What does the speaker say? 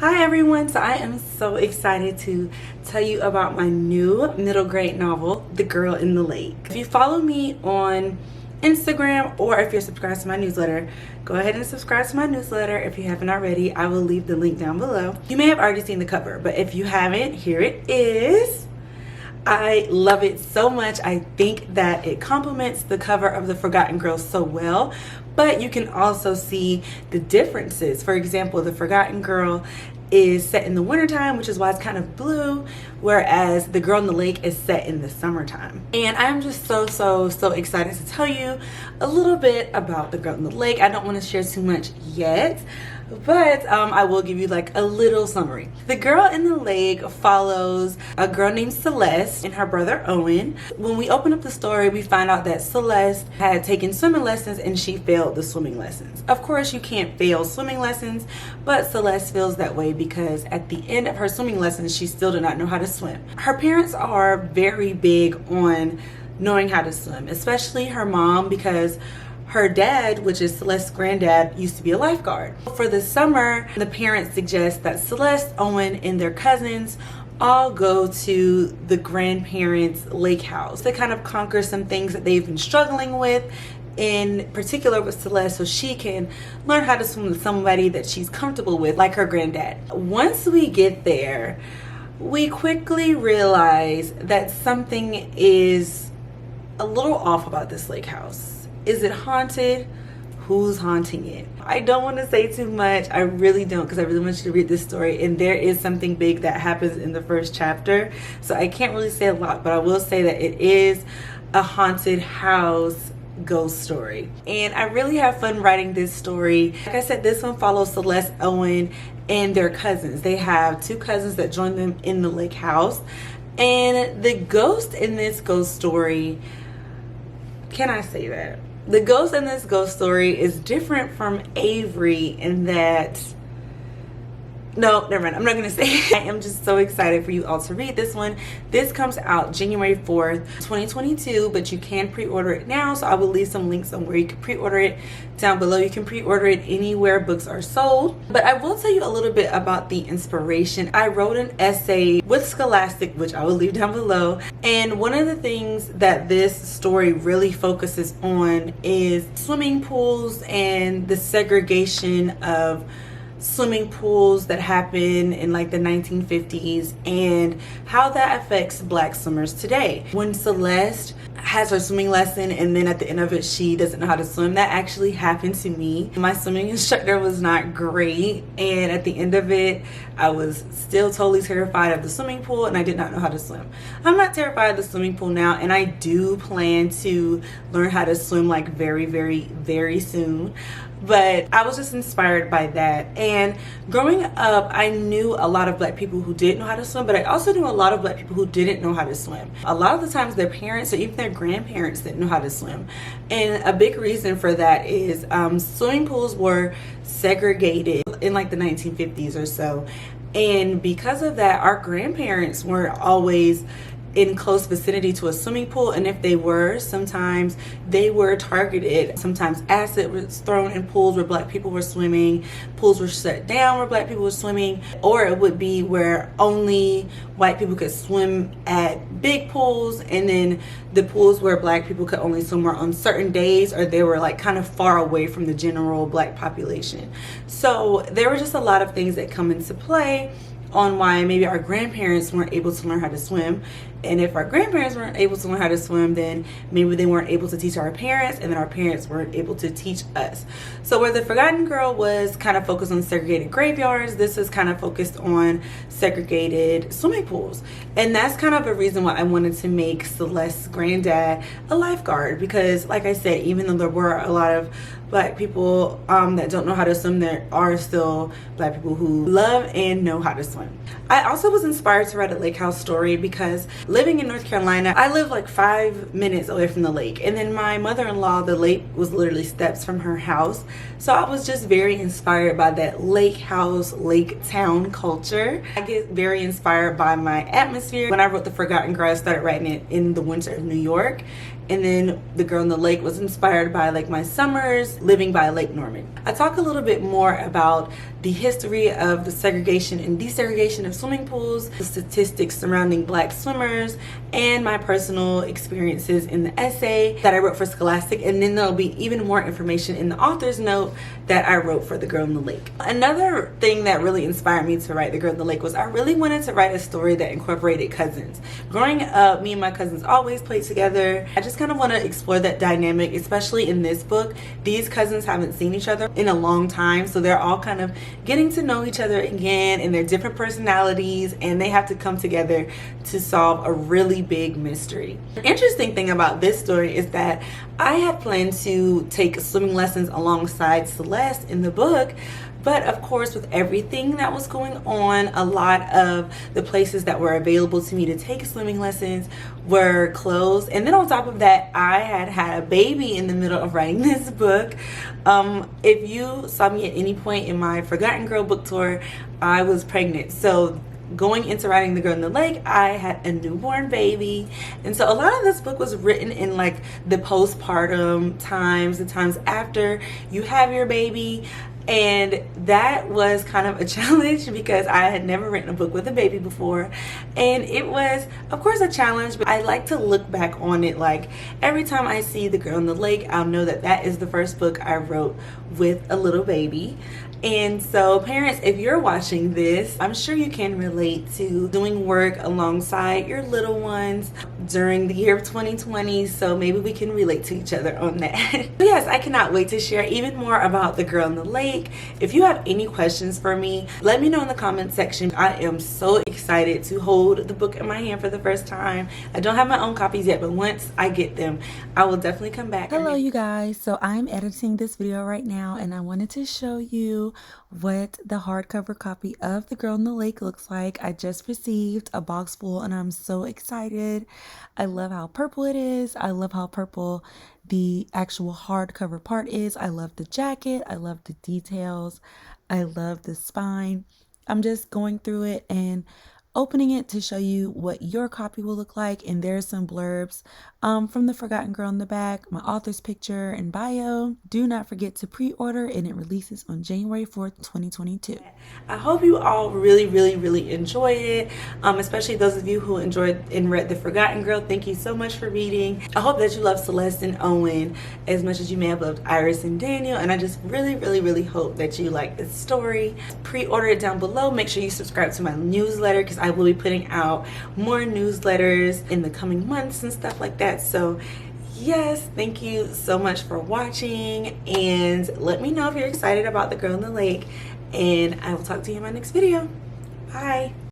Hi everyone, so I am so excited to tell you about my new middle grade novel, The Girl in the Lake. If you follow me on Instagram or if you're subscribed to my newsletter, go ahead and subscribe to my newsletter if you haven't already. I will leave the link down below. You may have already seen the cover, but if you haven't, here it is. I love it so much. I think that it complements the cover of The Forgotten Girl so well, but you can also see the differences. For example, The Forgotten Girl is set in the wintertime, which is why it's kind of blue, whereas The Girl in the Lake is set in the summertime. And I'm just so excited to tell you a little bit about The Girl in the Lake. I don't want to share too much yet, but I will give you like a little summary. The Girl in the Lake follows a girl named Celeste and her brother Owen. When we open up the story, we find out that Celeste had taken swimming lessons and she failed the swimming lessons. Of course, you can't fail swimming lessons, but Celeste feels that way because at the end of her swimming lessons, she still did not know how to swim. Her parents are very big on knowing how to swim, especially her mom, because her dad, which is Celeste's granddad, used to be a lifeguard. For the summer, the parents suggest that Celeste, Owen, and their cousins all go to the grandparents' lake house to kind of conquer some things that they've been struggling with, in particular with Celeste, so she can learn how to swim with somebody that she's comfortable with, like her granddad. Once we get there, we quickly realize that something is a little off about this lake house. Is it haunted? Who's haunting it? I don't want to say too much. I really don't, because I really want you to read this story, and there is something big that happens in the first chapter, so I can't really say a lot, but I will say that it is a haunted house ghost story, and I really have fun writing this story. Like I said, this one follows Celeste, Owen, and their cousins. They have two cousins that join them in the lake house, and the ghost in this ghost story, can I say that? The ghost in this ghost story is different from Avery in that, no, never mind, I'm not gonna say. I am just so excited for you all to read this one. This comes out January 4th, 2022, but you can pre-order it now, so I will leave some links on where you can pre-order it down below. You can pre-order it anywhere books are sold. But I will tell you a little bit about the inspiration. I wrote an essay with Scholastic, which I will leave down below, and one of the things that this story really focuses on is swimming pools and the segregation of swimming pools that happen in like the 1950s and how that affects black swimmers today. When Celeste has her swimming lesson and then at the end of it she doesn't know how to swim, that actually happened to me. My swimming instructor was not great, and at the end of it I was still totally terrified of the swimming pool and I did not know how to swim. I'm not terrified of the swimming pool now, and I do plan to learn how to swim like very soon. But I was just inspired by that. And growing up, I knew a lot of black people who did know how to swim, but I also knew a lot of black people who didn't know how to swim. A lot of the times their parents or even their grandparents didn't know how to swim. And a big reason for that is swimming pools were segregated in like the 1950s or so. And because of that, our grandparents weren't always in close vicinity to a swimming pool, and if they were, sometimes they were targeted. Sometimes acid was thrown in pools where black people were swimming, pools were shut down where black people were swimming, or it would be where only white people could swim at big pools, and then the pools where black people could only swim were on certain days, or they were like kind of far away from the general black population. So there were just a lot of things that come into play on why maybe our grandparents weren't able to learn how to swim. And if our grandparents weren't able to learn how to swim, then maybe they weren't able to teach our parents, and then our parents weren't able to teach us. So where The Forgotten Girl was kind of focused on segregated graveyards, this is kind of focused on segregated swimming pools. And that's kind of a reason why I wanted to make Celeste's granddad a lifeguard, because like I said, even though there were a lot of black people that don't know how to swim, there are still black people who love and know how to swim. I also was inspired to write a lake house story because living in North Carolina, I live like 5 minutes away from the lake, and then my mother-in-law, the lake was literally steps from her house. So I was just very inspired by that lake house, lake town culture. I get very inspired by my atmosphere. When I wrote The Forgotten Girl, I started writing it in the winter of New York, and then The Girl in the Lake was inspired by like my summers living by Lake Norman. I talk a little bit more about the history of the segregation and desegregation of swimming pools, the statistics surrounding Black swimmers, and my personal experiences in the essay that I wrote for Scholastic, and then there'll be even more information in the author's note that I wrote for The Girl in the Lake. Another thing that really inspired me to write The Girl in the Lake was I really wanted to write a story that incorporated cousins. Growing up, me and my cousins always played together. I just kind of want to explore that dynamic, especially in this book. These cousins haven't seen each other in a long time, so they're all kind of getting to know each other again, and their different personalities, and they have to come together to solve a really big mystery. The interesting thing about this story is that I had planned to take swimming lessons alongside Celeste in the book, but of course with everything that was going on, a lot of the places that were available to me to take swimming lessons were closed. And then on top of that, I had a baby in the middle of writing this book. If you saw me at any point in my Forgotten Girl book tour, I was pregnant. So going into writing The Girl in the Lake, I had a newborn baby, and so a lot of this book was written in like the postpartum times, the times after you have your baby. And that was kind of a challenge because I had never written a book with a baby before, and it was of course a challenge, but I like to look back on it like every time I see The Girl in the Lake, I'll know that that is the first book I wrote with a little baby. And so parents, if you're watching this, I'm sure you can relate to doing work alongside your little ones during the year of 2020, so maybe we can relate to each other on that. But yes, I cannot wait to share even more about The Girl in the Lake. If you have any questions for me, let me know in the comment section. I am so excited to hold the book in my hand for the first time. I don't have my own copies yet, but once I get them, I will definitely come back. Hello you guys, so I'm editing this video right now, and I wanted to show you what the hardcover copy of The Girl in the Lake looks like. I just received a box full and I'm so excited. I love how purple it is. I love how purple the actual hardcover part is. I love the jacket. I love the details. I love the spine. I'm just going through it and opening it to show you what your copy will look like, and there's some blurbs from the Forgotten Girl in the back, my author's picture and bio. Do not forget to pre-order, and it releases on January 4th, 2022. I hope you all really enjoyed it, especially those of you who enjoyed and read The Forgotten Girl. Thank you so much for reading. I hope that you love Celeste and Owen as much as you may have loved Iris and Daniel, and I just really hope that you like this story. Pre-order it down below. Make sure you subscribe to my newsletter because I will be putting out more newsletters in the coming months and stuff like that. So yes, thank you so much for watching, and let me know if you're excited about The Girl in the Lake, and I will talk to you in my next video. Bye.